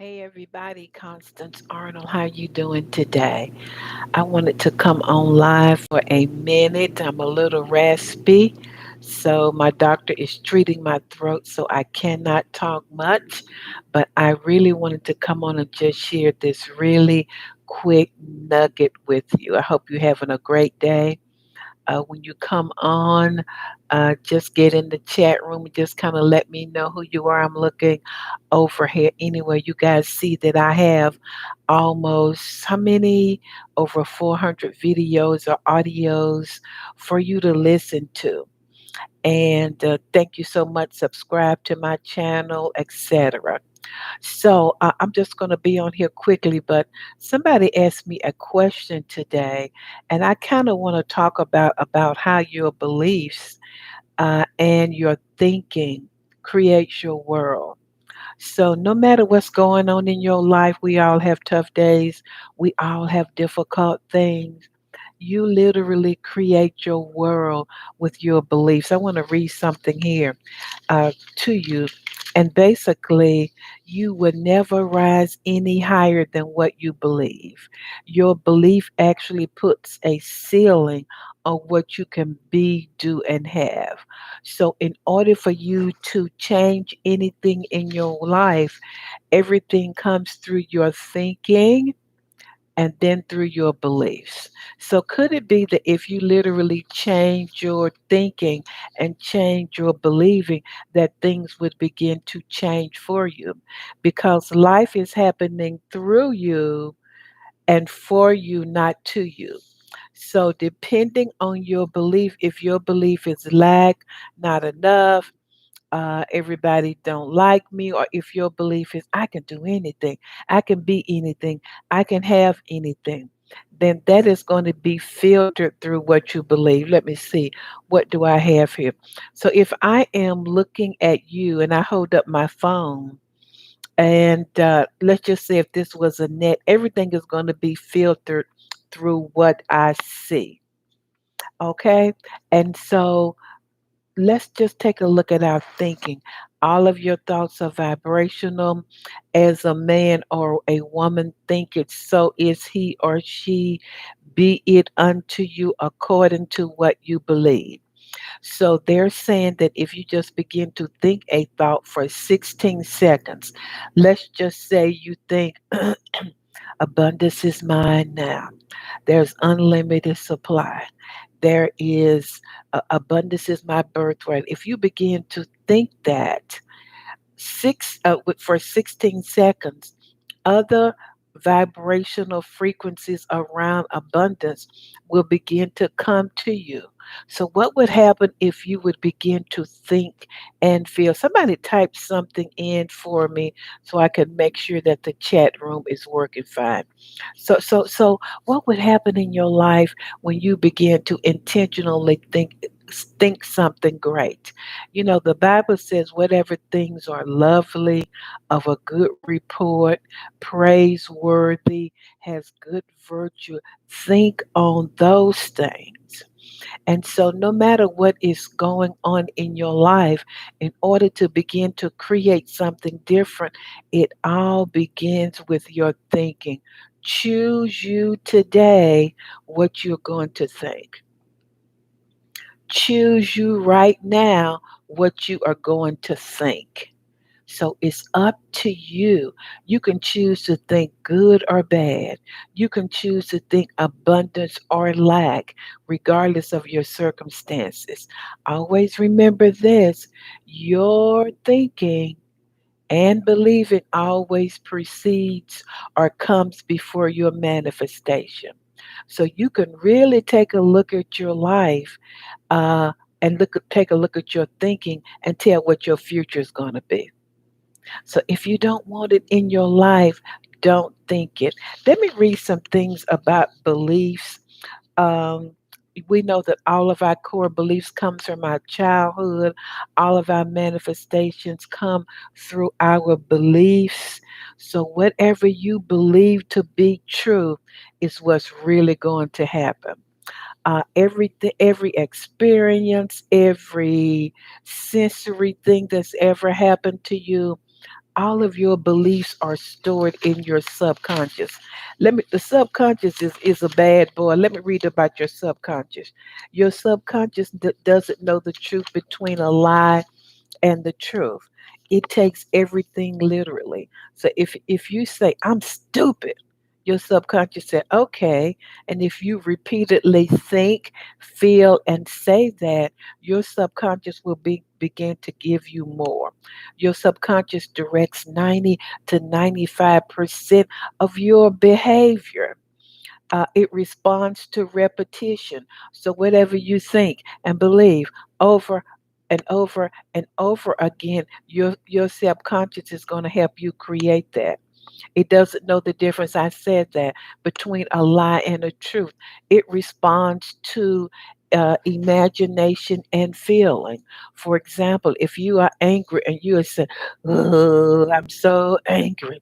Hey everybody, Constance Arnold, how you doing today? I wanted to come on live for a minute. I'm a little raspy, so my doctor is treating my throat, so I cannot talk much. But I really wanted to come on and just share this really quick nugget with you. I hope you're having a great day. When you come on, just get in the chat room and just kind of let me know who you are. I'm looking over here. Anyway, you guys see that I have almost how many? Over 400 videos or audios for you to listen to. And thank you so much. Subscribe to my channel, etc. So I'm just going to be on here quickly, but somebody asked me a question today, and I kind of want to talk about how your beliefs and your thinking creates your world. So no matter what's going on in your life, we all have tough days. We all have difficult things. You literally create your world with your beliefs. I want to read something here to you. And basically, you would never rise any higher than what you believe. Your belief actually puts a ceiling on what you can be, do, and have. So, in order for you to change anything in your life, everything comes through your thinking and then through your beliefs. So, could it be that if you literally change your thinking and change your believing, that things would begin to change for you? Because life is happening through you and for you, not to you. So, depending on your belief, if your belief is lack, not enough, everybody don't like me, or if your belief is I can do anything, I can be anything, I can have anything, then that is going to be filtered through what you believe. Let me see, what do I have here? So if I am looking at you and I hold up my phone, and let's just say if this was a net, everything is going to be filtered through what I see. Okay, and so let's just take a look at our thinking. All of your thoughts are vibrational. As a man or a woman thinketh, so is he or she. Be it unto you according to what you believe. So they're saying that if you just begin to think a thought for 16 seconds, let's just say you think, abundance is mine now. There's unlimited supply. There is abundance is my birthright. If you begin to think that for 16 seconds, other vibrational frequencies around abundance will begin to come to you. So, what would happen if you would begin to think and feel? Somebody type something in for me so I can make sure that the chat room is working fine. So, what would happen in your life when you begin to intentionally think something great? You know, the Bible says, whatever things are lovely, of a good report, praiseworthy, has good virtue, think on those things. And so, no matter what is going on in your life, in order to begin to create something different, it all begins with your thinking. Choose you today what you're going to think. Choose you right now what you are going to think. So it's up to you. You can choose to think good or bad. You can choose to think abundance or lack, regardless of your circumstances. Always remember this, your thinking and believing always precedes or comes before your manifestation. So you can really take a look at your life uh, and take a look at your thinking and tell what your future is going to be. So if you don't want it in your life, don't think it. Let me read some things about beliefs. Um, we know that all of our core beliefs comes from our childhood. All of our manifestations come through our beliefs. So whatever you believe to be true is what's really going to happen. Every experience, every sensory thing that's ever happened to you, all of your beliefs are stored in your subconscious. The subconscious is a bad boy. Let me read about your subconscious. Your subconscious doesn't know the truth between a lie and the truth. It takes everything literally. So if you say I'm stupid, your subconscious said okay, and if you repeatedly think, feel, and say that, your subconscious will begin to give you more. Your subconscious directs 90 to 95% of your behavior. It responds to repetition. So whatever you think and believe over and over and over again, your subconscious is going to help you create that. It doesn't know the difference. I said that between a lie and a truth. It responds to imagination and feeling. For example, if you are angry and you are saying, "Oh, I'm so angry,"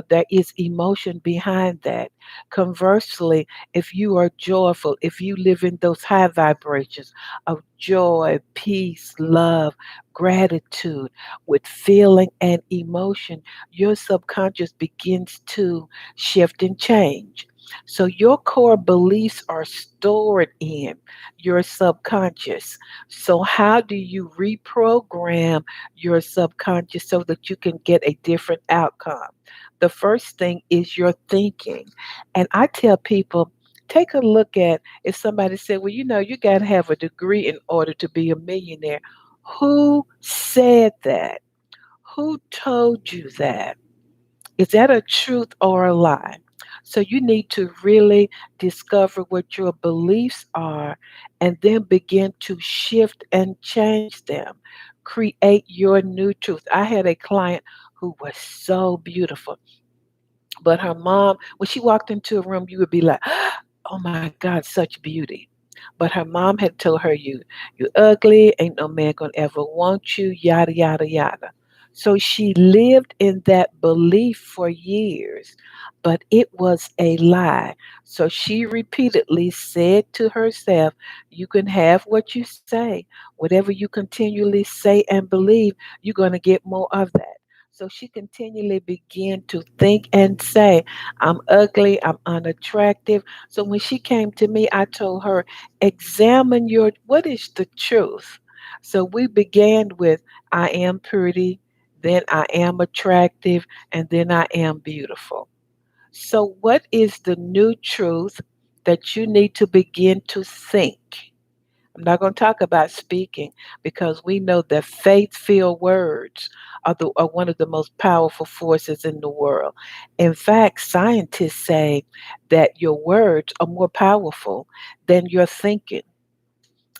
there is emotion behind that. Conversely, if you are joyful, if you live in those high vibrations of joy, peace, love, gratitude, with feeling and emotion, your subconscious begins to shift and change. So your core beliefs are stored in your subconscious. So how do you reprogram your subconscious so that you can get a different outcome? The first thing is your thinking. And I tell people, take a look at if somebody said, well, you got to have a degree in order to be a millionaire. Who said that? Who told you that? Is that a truth or a lie? So you need to really discover what your beliefs are and then begin to shift and change them. Create your new truth. I had a client who was so beautiful, but her mom, when she walked into a room, you would be like, oh my God, such beauty. But her mom had told her, you ugly, ain't no man gonna ever want you, yada yada yada. So she lived in that belief for years, but it was a lie. So she repeatedly said to herself, you can have what you say. Whatever you continually say and believe, you're gonna get more of that. So she continually began to think and say, I'm ugly, I'm unattractive. So when she came to me, I told her, examine what is the truth? So we began with, I am pretty, then I am attractive, and then I am beautiful. So, what is the new truth that you need to begin to think? I'm not going to talk about speaking because we know that faith-filled words are one of the most powerful forces in the world. In fact, scientists say that your words are more powerful than your thinking.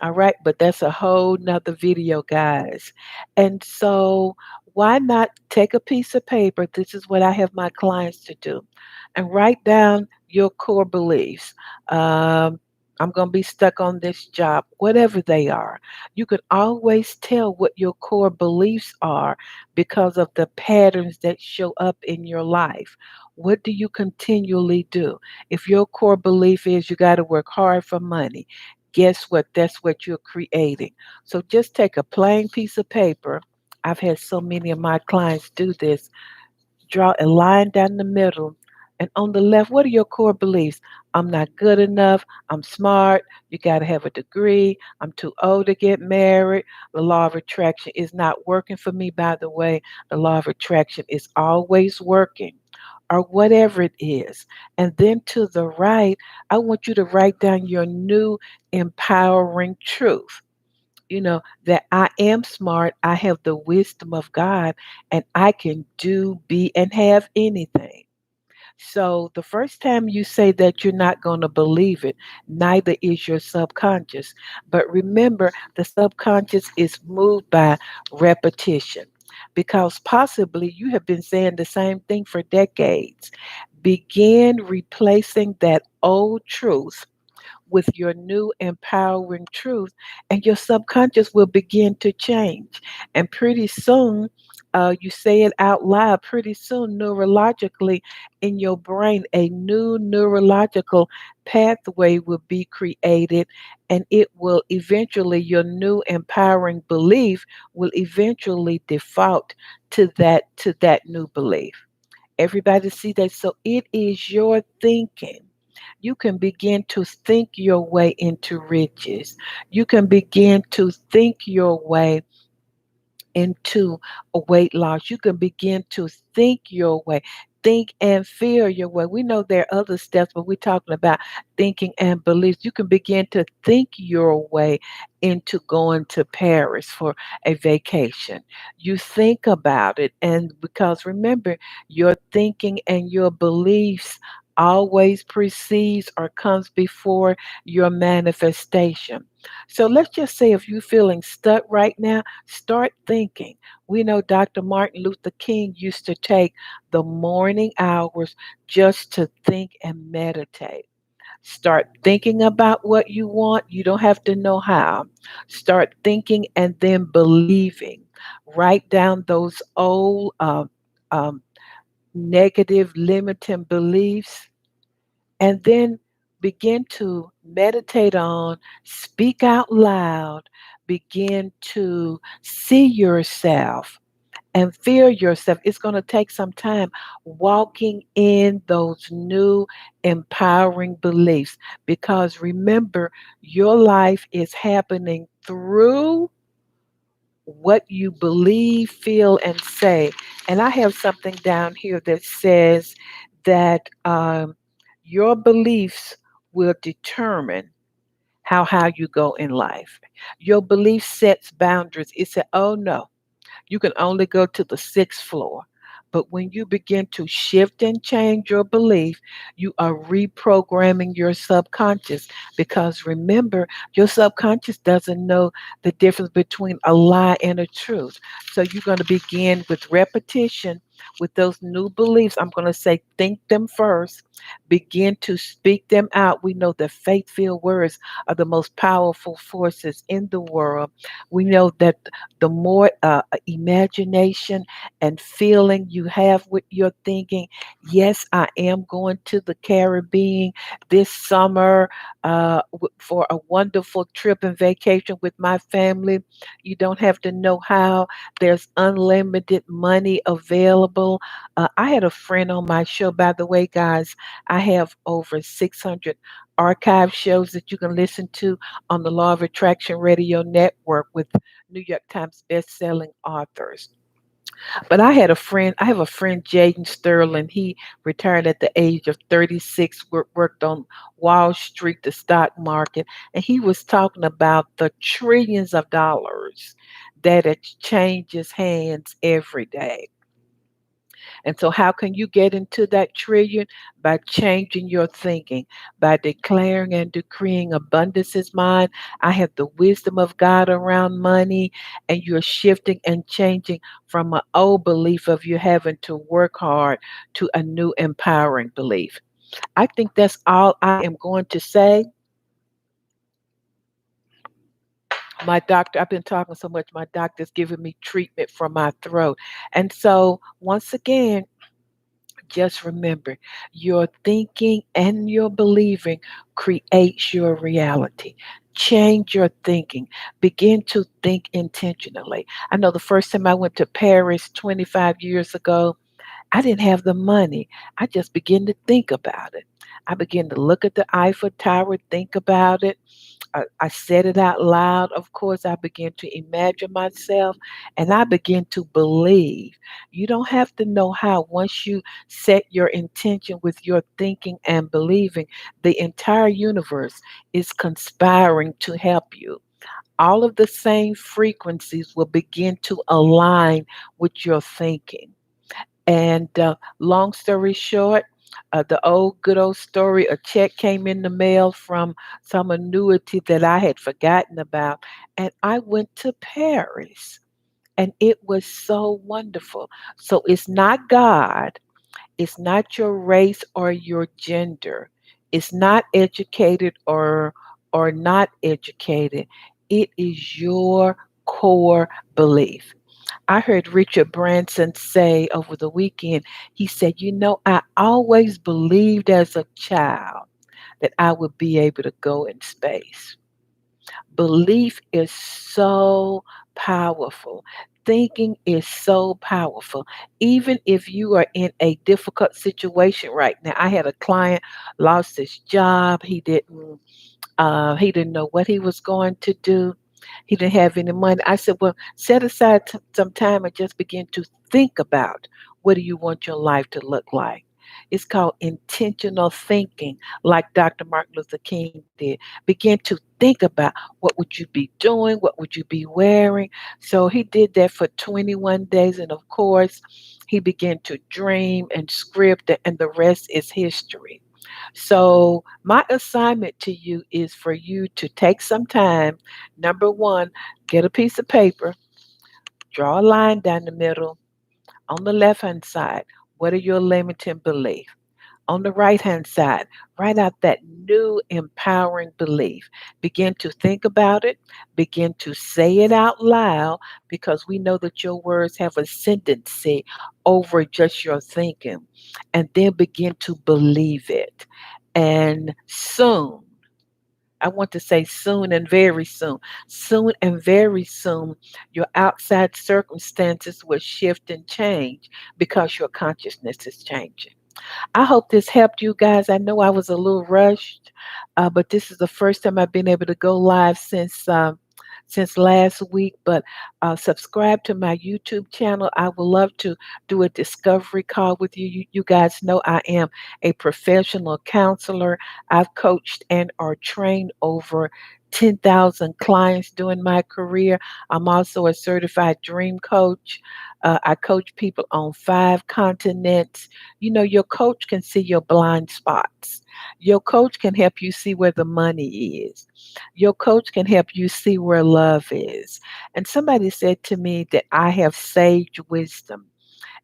All right, but that's a whole nother video, guys. And so, why not take a piece of paper? This is what I have my clients to do, and write down your core beliefs. I'm going to be stuck on this job, whatever they are. You can always tell what your core beliefs are because of the patterns that show up in your life. What do you continually do? If your core belief is you got to work hard for money, guess what? That's what you're creating. So just take a plain piece of paper. I've had so many of my clients do this. Draw a line down the middle. And on the left, what are your core beliefs? I'm not good enough. I'm smart. You got to have a degree. I'm too old to get married. The law of attraction is not working for me, by the way. The law of attraction is always working, or whatever it is. And then to the right, I want you to write down your new empowering truth. That I am smart, I have the wisdom of God, and I can do, be, and have anything. So the first time you say that, you're not going to believe it, neither is your subconscious. But remember, the subconscious is moved by repetition because possibly you have been saying the same thing for decades. Begin replacing that old truth with your new empowering truth, and your subconscious will begin to change. And pretty soon, you say it out loud, pretty soon, neurologically in your brain, a new neurological pathway will be created, and it will eventually, your new empowering belief will eventually default to that new belief. Everybody see that? So it is your thinking. You can begin to think your way into riches. You can begin to think your way into a weight loss. You can begin to think your way, think and feel your way. We know there are other steps, but we're talking about thinking and beliefs. You can begin to think your way into going to Paris for a vacation. You think about it, and because remember, your thinking and your beliefs always precedes or comes before your manifestation. So let's just say if you're feeling stuck right now, start thinking. We know Dr. Martin Luther King used to take the morning hours just to think and meditate. Start thinking about what you want. You don't have to know how. Start thinking and then believing. Write down those old um, negative, limiting beliefs, and then begin to meditate on, speak out loud, begin to see yourself and feel yourself. It's going to take some time walking in those new empowering beliefs, because remember, your life is happening through what you believe, feel, and say. And I have something down here that says that your beliefs will determine how you go in life. Your belief sets boundaries. It said, oh no, you can only go to the sixth floor. But when you begin to shift and change your belief, you are reprogramming your subconscious, because remember, your subconscious doesn't know the difference between a lie and a truth. So you're going to begin with repetition with those new beliefs. I'm going to say, think them first, begin to speak them out. We know that faith filled words are the most powerful forces in the world. We know that the more imagination and feeling you have with your thinking. Yes, I am going to the Caribbean this summer for a wonderful trip and vacation with my family. You don't have to know how. There's unlimited money available. I had a friend on my show, by the way, guys. I have over 600 archive shows that you can listen to on the Law of Attraction Radio Network with New York Times best-selling authors. But I have a friend, Jaden Sterling. He retired at the age of 36, worked on Wall Street, the stock market, and he was talking about the trillions of dollars that it changes hands every day. And so, how can you get into that trillion? By changing your thinking, by declaring and decreeing abundance is mine. I have the wisdom of God around money, and you're shifting and changing from an old belief of you having to work hard to a new empowering belief. I think that's all I am going to say. My doctor, I've been talking so much, my doctor's giving me treatment for my throat. And so, once again, just remember, your thinking and your believing creates your reality. Change your thinking. Begin to think intentionally. I know the first time I went to Paris 25 years ago, I didn't have the money. I just began to think about it. I began to look at the Eiffel Tower, think about it. I said it out loud. Of course, I began to imagine myself, and I began to believe. You don't have to know how. Once you set your intention with your thinking and believing, the entire universe is conspiring to help you. All of the same frequencies will begin to align with your thinking. And long story short, the old good old story, a check came in the mail from some annuity that I had forgotten about. And I went to Paris, and it was so wonderful. So it's not God, it's not your race or your gender. It's not educated or not educated. It is your core belief. I heard Richard Branson say over the weekend, he said, I always believed as a child that I would be able to go in space. Belief is so powerful. Thinking is so powerful. Even if you are in a difficult situation right now, I had a client lost his job. He didn't know what he was going to do. He didn't have any money. I said, well, set aside some time and just begin to think about what do you want your life to look like. It's called intentional thinking, like Dr. Martin Luther King did. Begin to think about what would you be doing, what would you be wearing. So he did that for 21 days, and of course, he began to dream and script, and the rest is history. So, my assignment to you is for you to take some time. Number one, get a piece of paper, draw a line down the middle. On the left hand side, what are your limiting beliefs? On the right hand side, write out that new empowering belief. Begin to think about it, begin to say it out loud because we know that your words have ascendancy over just your thinking. And then begin to believe it. And soon, I want to say soon and very soon. Soon and very soon, your outside circumstances will shift and change because your consciousness is changing. I hope this helped you guys. I know I was a little rushed, but this is the first time I've been able to go live since last week. But subscribe to my YouTube channel. I would love to do a discovery call with you. You guys know I am a professional counselor. I've coached and or trained over 10,000 clients during my career. I'm also a certified dream coach. I coach people on 5 continents. Your coach can see your blind spots. Your coach can help you see where the money is. Your coach can help you see where love is. And somebody said to me that I have sage wisdom.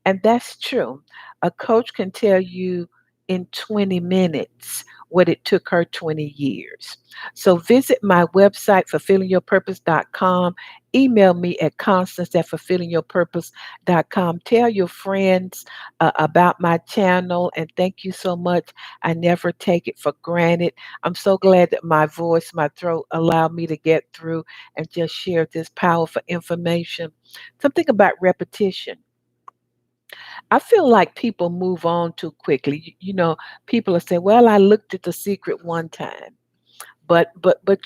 And that's true. A coach can tell you in 20 minutes what it took her 20 years. So visit my website, fulfillingyourpurpose.com. Email me at Constance at fulfillingyourpurpose.com. Tell your friends about my channel, and thank you so much. I never take it for granted. I'm so glad that my voice, my throat allowed me to get through and just share this powerful information. Something about repetition. I feel like people move on too quickly. People will say, "Well, I looked at The Secret one time." But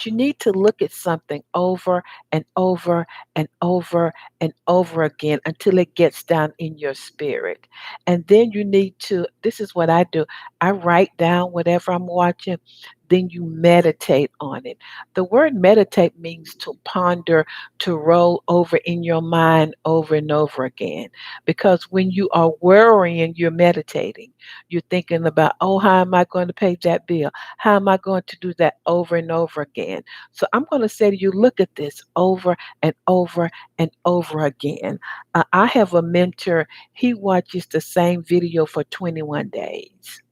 you need to look at something over and over and over and over again until it gets down in your spirit. And then you need to, this is what I do. I write down whatever I'm watching, then you meditate on it. The word meditate means to ponder, to roll over in your mind over and over again. Because when you are worrying, you're meditating. You're thinking about, oh, how am I going to pay that bill? How am I going to do that over and over again? So I'm going to say to you, look at this over and over and over again. I have a mentor, he watches the same video for 21 days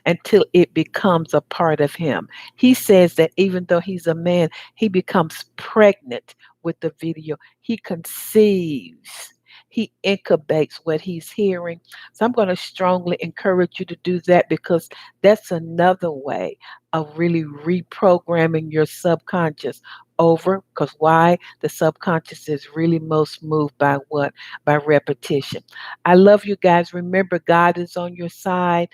until it becomes a part of him. He says that even though he's a man, he becomes pregnant with the video. He conceives. He incubates what he's hearing. So I'm going to strongly encourage you to do that because that's another way of really reprogramming your subconscious over. Because why? The subconscious is really most moved by what? By repetition. I love you guys. Remember, God is on your side.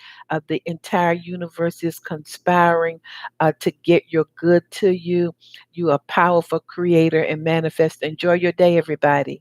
The entire universe is conspiring to get your good to you. You are a powerful creator and manifest. Enjoy your day, everybody.